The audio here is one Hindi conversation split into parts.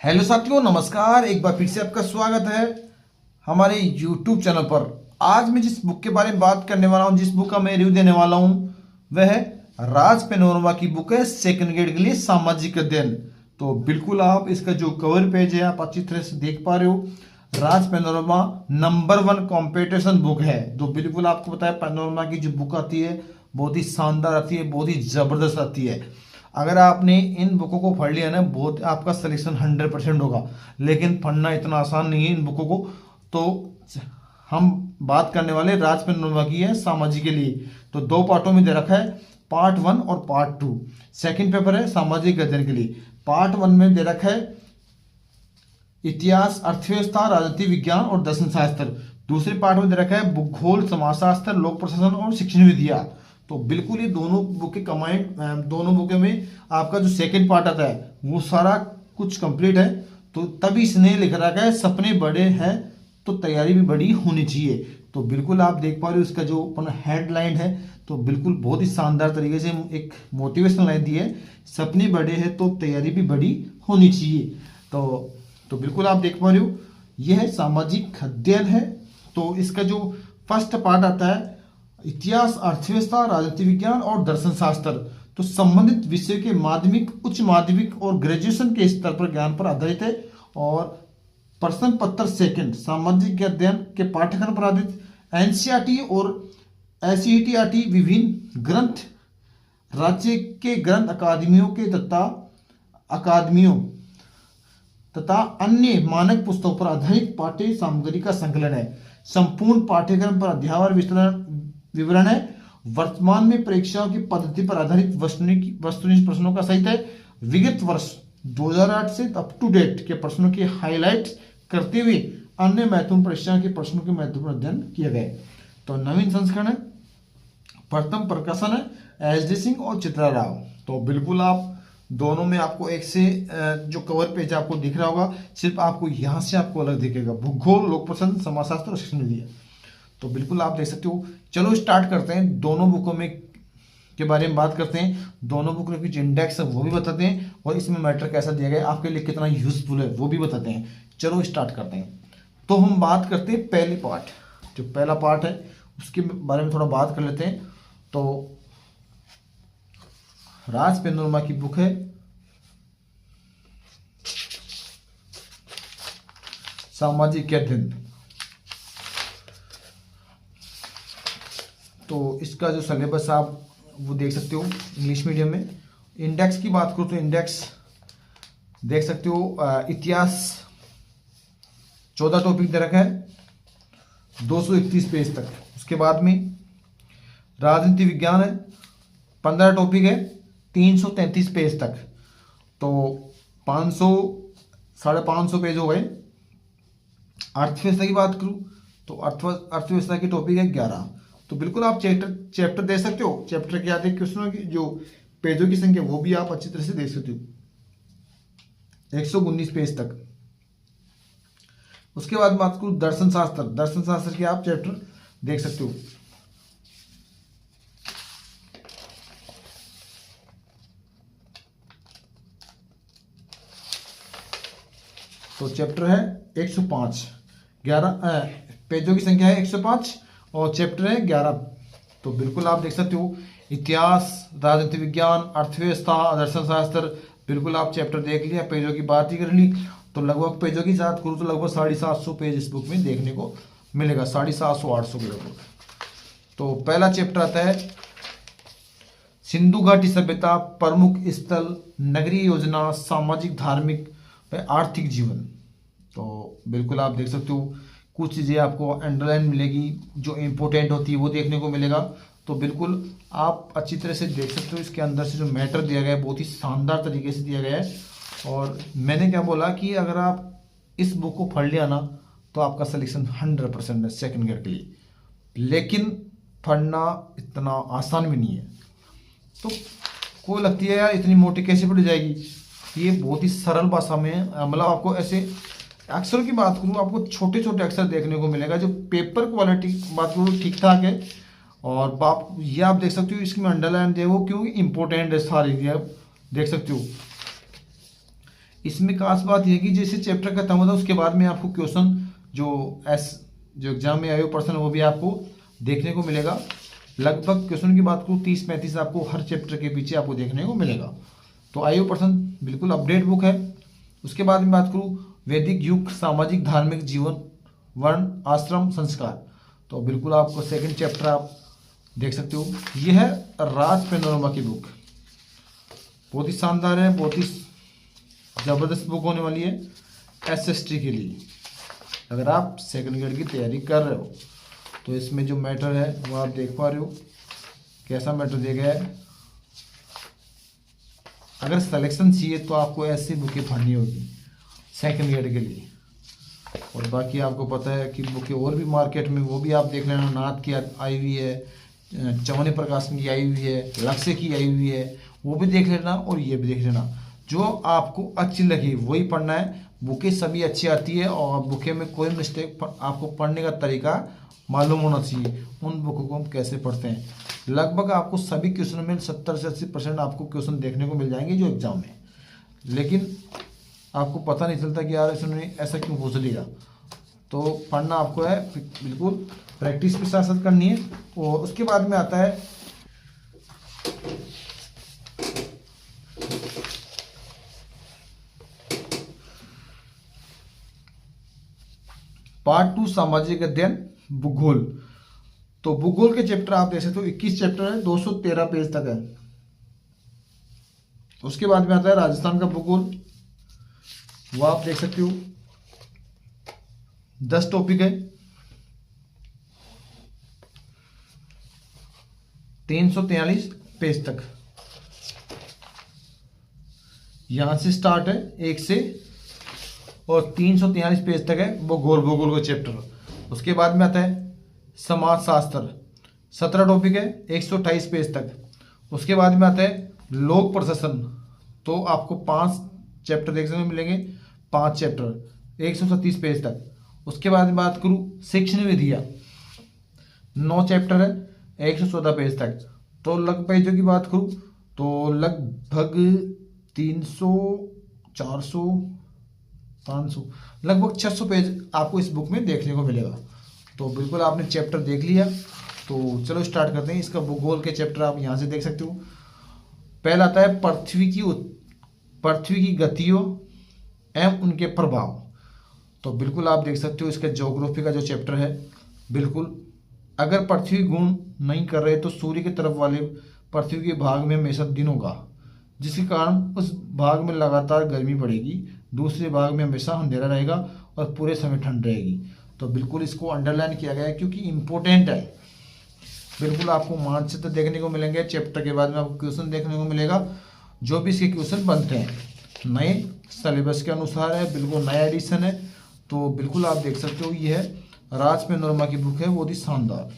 हेलो साथियों, नमस्कार। एक बार फिर से आपका स्वागत है हमारे YouTube चैनल पर। आज मैं जिस बुक के बारे में बात करने वाला हूं, जिस बुक का मैं रिव्यू देने वाला हूं, वह है राज पेनोरमा की बुक है सेकंड ग्रेड के लिए सामाजिक अध्ययन। तो बिल्कुल आप इसका जो कवर पेज है आप अच्छी तरह से देख पा रहे हो। राज पेनोरमा नंबर 1 कॉम्पिटिशन बुक है। तो बिल्कुल आपको पता है पेनोरमा की जो बुक आती है बहुत ही शानदार आती है, बहुत ही जबरदस्त आती है। अगर आपने इन बुकों को पढ़ लिया ना, बहुत आपका सिलेक्शन 100% होगा। लेकिन पढ़ना इतना आसान नहीं है इन बुकों को। तो हम बात करने वाले राज पेनोरमा की है सामाजिक के लिए। तो 2 पार्टों में दे रखा है, पार्ट 1 और पार्ट 2। सेकंड पेपर है सामाजिक अध्ययन के लिए। पार्ट 1 में दे रखा है इतिहास, अर्थव्यवस्था, राजनीति विज्ञान और दर्शन शास्त्र। दूसरे पार्ट में दे रखा है भूगोल, समाजशास्त्र, लोक प्रशासन और शिक्षण विद्या। तो बिल्कुल ये दोनों बुक के कमांड, दोनों बुकों में आपका जो सेकंड पार्ट आता है वो सारा कुछ कंप्लीट है। तो तभी इसने लिख रखा है सपने बड़े हैं तो तैयारी भी बड़ी होनी चाहिए। तो बिल्कुल आप देख पा रहे हो इसका जो अपना हेडलाइन है, तो बिल्कुल बहुत ही शानदार तरीके से एक मोटिवेशनल लाइन दी है, सपने बड़े हैं तो तैयारी भी बड़ी होनी चाहिए। तो बिल्कुल आप देख पा रहे हो यह सामाजिक अध्ययन है। तो इसका जो फर्स्ट पार्ट आता है इतिहास, अर्थव्यवस्था, राजनीति विज्ञान और दर्शन शास्त्र। तो संबंधित विषय के माध्यमिक, उच्च माध्यमिक और ग्रेजुएशन के स्तर पर ज्ञान पर आधारित है। और प्रश्न पत्र सेकंड सामाजिक अध्ययन के पाठ्यक्रम पर आधारित एनसीईआरटी और एसईईआरटी विभिन्न ग्रंथ, राज्य के ग्रंथ अकादमियों तथा अन्य मानक पुस्तकों पर आधारित पाठ्य सामग्री का संकलन है। संपूर्ण पाठ्यक्रम पर अध्याय विवरण है। वर्तमान में परीक्षाओं की पद्धति पर आधारित वस्तुनिष्ठ प्रश्नों का सहित है। विगत वर्ष 2008 से अप टू डेट के प्रश्नों की हाईलाइट करते हुए अन्य महत्वपूर्ण परीक्षाओं के प्रश्नों के महत्वपूर्ण अध्ययन किए गए। तो नवीन संस्करण है, प्रथम प्रकाशन है एस डी सिंह और चित्रा राव। तो बिल्कुल आप दोनों में आपको एक से जो कवर पेज आपको दिख रहा होगा, सिर्फ आपको यहाँ से आपको अलग दिखेगा, भूगोल, लोक प्रशासन, समाजशास्त्र और शिक्षण विद्या। तो बिल्कुल आप देख सकते हो। चलो स्टार्ट करते हैं, दोनों बुकों में के बारे में बात करते हैं। दोनों बुक में कुछ इंडेक्स है वो भी बताते हैं, और इसमें मैटर कैसा दिया गया आपके लिए, कितना यूजफुल है वो भी बताते हैं। चलो स्टार्ट करते हैं। तो हम बात करते हैं पहली पार्ट, जो पहला पार्ट है उसके बारे में थोड़ा बात कर लेते हैं। तो राज पेनोरमा की बुक है सामाजिक अध्ययन। तो इसका जो सिलेबस आप वो देख सकते हो इंग्लिश मीडियम में। इंडेक्स की बात करूँ तो इंडेक्स देख सकते हो। इतिहास 14 टॉपिक दे रखा है 231 पेज तक। उसके बाद में राजनीति विज्ञान है 15 टॉपिक है 333 पेज तक। तो 500-550 पेज हो गए। अर्थव्यवस्था की बात करूं तो अर्थव्यवस्था की टॉपिक है 11। तो बिल्कुल आप चैप्टर दे सकते हो। चैप्टर के आधे क्वेश्चनों की जो पेजों की संख्या वो भी आप अच्छी तरह से देख सकते हो, 119 पेज तक। उसके बाद बात करूं दर्शन शास्त्र के आप चैप्टर देख सकते हो। तो चैप्टर है 105, 11 पेजों की संख्या है 105 और चैप्टर है 11। तो बिल्कुल आप देख सकते हो इतिहास, राजनीति विज्ञान, अर्थव्यवस्था, दर्शन शास्त्र। बिल्कुल आप चैप्टर देख लिया, पेजों की बात ही कर ली। तो लगभग पेजों की बात करूँ तो लगभग 750 पेज इस बुक में देखने को मिलेगा, 750-800 के लगभग। तो पहला चैप्टर आता है सिंधु घाटी सभ्यता, प्रमुख स्थल, नगरीय योजना, सामाजिक, धार्मिक व आर्थिक जीवन। तो बिल्कुल आप देख सकते हो कुछ चीज़ें आपको अंडरलाइन मिलेगी, जो इम्पोर्टेंट होती है वो देखने को मिलेगा। तो बिल्कुल आप अच्छी तरह से देख सकते हो। इसके अंदर से जो मैटर दिया गया है बहुत ही शानदार तरीके से दिया गया है। और मैंने क्या बोला कि अगर आप इस बुक को पढ़ लिया ना तो आपका सिलेक्शन 100% है सेकंड ग्रेड के लिए। लेकिन पढ़ना इतना आसान भी नहीं है। तो कोई लगती है यार इतनी मोटी कैसे पढ़ जाएगी, ये बहुत ही सरल भाषा में, मतलब आपको ऐसे अक्षर की बात करूँ आपको छोटे छोटे अक्षर देखने को मिलेगा। जो पेपर क्वालिटी बात करूँ ठीक ठाक है। और ये आप देख सकते हो इसमें अंडरलाइन दे वो क्योंकि इंपॉर्टेंट है सारी, ये आप देख सकते हो। इसमें खास बात यह है कि जैसे चैप्टर खत्म होता है उसके बाद में आपको क्वेश्चन जो एग्जाम में आए हुए पर्सन वो भी आपको देखने को मिलेगा। लगभग क्वेश्चन की बात करूँ 30-35 आपको हर चैप्टर के पीछे आपको देखने को मिलेगा। तो आयु पर्सन बिल्कुल अपडेट बुक है। उसके बाद में बात करूँ वैदिक युग, सामाजिक धार्मिक जीवन, वर्ण आश्रम संस्कार, तो बिल्कुल आपको सेकंड चैप्टर आप देख सकते हो। यह है राज पेनोरमा की बुक, बहुत ही शानदार है, बहुत ही ज़बरदस्त बुक होने वाली है एसएसटी के लिए। अगर आप सेकंड ग्रेड की तैयारी कर रहे हो तो इसमें जो मैटर है वो आप देख पा रहे हो कैसा मैटर दिया गया है। अगर सिलेक्शन चाहिए तो आपको ऐसी बुकें पढ़नी होगी सेकंड ग्रेड के लिए। और बाकी आपको पता है कि बुकें और भी मार्केट में वो भी आप देख लेना, नाथ की आई हुई है, चवनी प्रकाशन की आई हुई है, लक्ष्य की आई हुई है, वो भी देख लेना और ये भी देख लेना। जो आपको अच्छी लगी वही पढ़ना है। बुकें सभी अच्छी आती है और बुकें में कोई मिस्टेक आपको पढ़ने का तरीका मालूम होना चाहिए, उन बुकों को हम कैसे पढ़ते हैं। लगभग आपको सभी क्वेश्चन में 70 से 80% आपको क्वेश्चन देखने को मिल जाएंगे जो एग्जाम में, लेकिन आपको पता नहीं चलता कि यार इसने ऐसा क्यों पूछ लिया। तो पढ़ना आपको है, बिल्कुल प्रैक्टिस भी साथ साथ करनी है। और उसके बाद में आता है पार्ट 2 सामाजिक अध्ययन भूगोल। तो भूगोल के चैप्टर आप देख सकते हो 21 चैप्टर है, 213 पेज तक है। उसके बाद में आता है राजस्थान का भूगोल, वो आप देख सकते हो 10 टॉपिक है, 343 पेज तक। यहां से स्टार्ट है 1 से और 343 पेज तक है वो भूगोल का चैप्टर। उसके बाद में आता है समाज शास्त्र, 17 टॉपिक है, 128 पेज तक। उसके बाद में आता है लोक प्रशासन, तो आपको 5 चैप्टर देखने को मिलेंगे, 5 चैप्टर 137 पेज तक। उसके बाद में बात करूँ शिक्षण विधियाँ, 9 चैप्टर है, 114 पेज तक। तो लगभग पेजों की बात करूँ तो लगभग 300, 400, 500, लगभग 600 पेज आपको इस बुक में देखने को मिलेगा। तो बिल्कुल आपने चैप्टर देख लिया, तो चलो स्टार्ट करते हैं। इसका भूगोल के चैप्टर आप यहाँ से देख सकते हो। पहला आता है पृथ्वी की गतियों एवं उनके प्रभाव। तो बिल्कुल आप देख सकते हो इसका ज्योग्राफी का जो चैप्टर है, बिल्कुल अगर पृथ्वी घूम नहीं कर रहे तो सूर्य की तरफ वाले पृथ्वी के भाग में हमेशा दिन होगा, जिसके कारण उस भाग में लगातार गर्मी पड़ेगी, दूसरे भाग में हमेशा अंधेरा रहेगा और पूरे समय ठंड रहेगी। तो बिल्कुल इसको अंडरलाइन किया गया है क्योंकि इम्पोर्टेंट है। बिल्कुल आपको मानचित्र देखने को मिलेंगे, चैप्टर के बाद में आपको क्वेश्चन देखने को मिलेगा, जो भी इसके क्वेश्चन बनते हैं नए सिलेबस के अनुसार है, बिल्कुल नया एडिशन है। तो बिल्कुल आप देख सकते हो ये है राज पेनोरमा की बुक है, बहुत ही शानदार,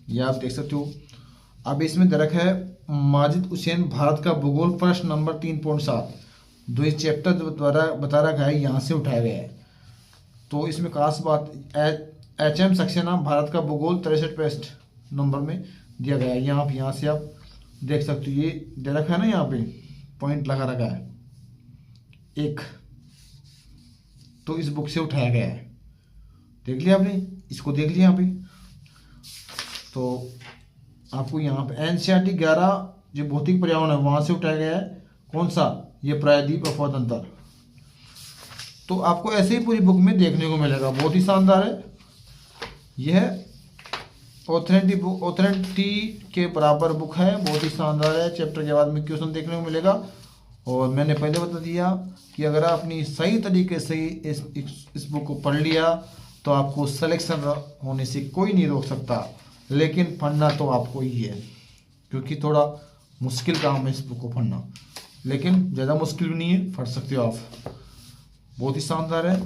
ये आप देख सकते हो। अब इसमें दरक है माजिद हुसैन भारत का भूगोल प्रश्न नंबर 3.7, जो इस चैप्टर द्वारा बता रखा है यहाँ से उठाया गया है। तो इसमें खास बात HM सक्सेना भारत का भूगोल 63 पेज नंबर में दिया गया है। यहाँ से आप देख सकते हो, ये दे रखा है ना, यहाँ पे पॉइंट लगा रखा है एक, तो इस बुक से उठाया गया है। देख लिया आपने, इसको देख लिया यहाँ पे। तो आपको यहाँ पे NCERT 11 जो भौतिक पर्यावरण है वहाँ से उठाया गया है। कौन सा? ये प्रायद्वीप अफवाह तंत्र। तो आपको ऐसे ही पूरी बुक में देखने को मिलेगा, बहुत ही शानदार है। यह ऑथेंटिटी के बराबर बुक है, बहुत ही शानदार है। चैप्टर के बाद में क्वेश्चन देखने को मिलेगा। और मैंने पहले बता दिया कि अगर आपने सही तरीके से इस बुक को पढ़ लिया तो आपको सिलेक्शन होने से कोई नहीं रोक सकता, लेकिन पढ़ना तो आपको ही है, क्योंकि थोड़ा मुश्किल काम है इस बुक को पढ़ना, लेकिन ज़्यादा मुश्किल भी नहीं है, पढ़ सकते हो आप। बहुत ही शानदार है।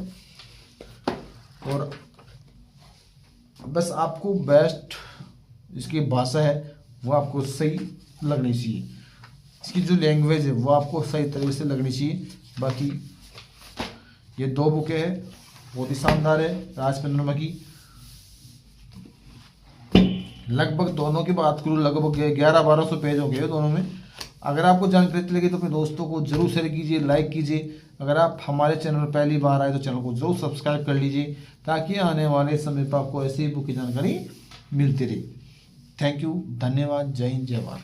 और बस आपको बेस्ट इसकी भाषा है वो आपको सही लगनी चाहिए, इसकी जो लैंग्वेज है वो आपको सही तरीके से लगनी चाहिए। बाकी ये 2 बुकें हैं, बहुत ही शानदार है राज पेनोरमा की। लगभग दोनों की बात करूँ लगभग 1100-1200 पेज हो गए दोनों में। अगर आपको जानकारी अच्छी लगी तो अपने दोस्तों को जरूर शेयर कीजिए, लाइक कीजिए। अगर आप हमारे चैनल पर पहली बार आए तो चैनल को जरूर सब्सक्राइब कर लीजिए, ताकि आने वाले समय पर आपको ऐसी बुक की जानकारी मिलती रहे। थैंक यू, धन्यवाद, जय हिंद, जय भारत।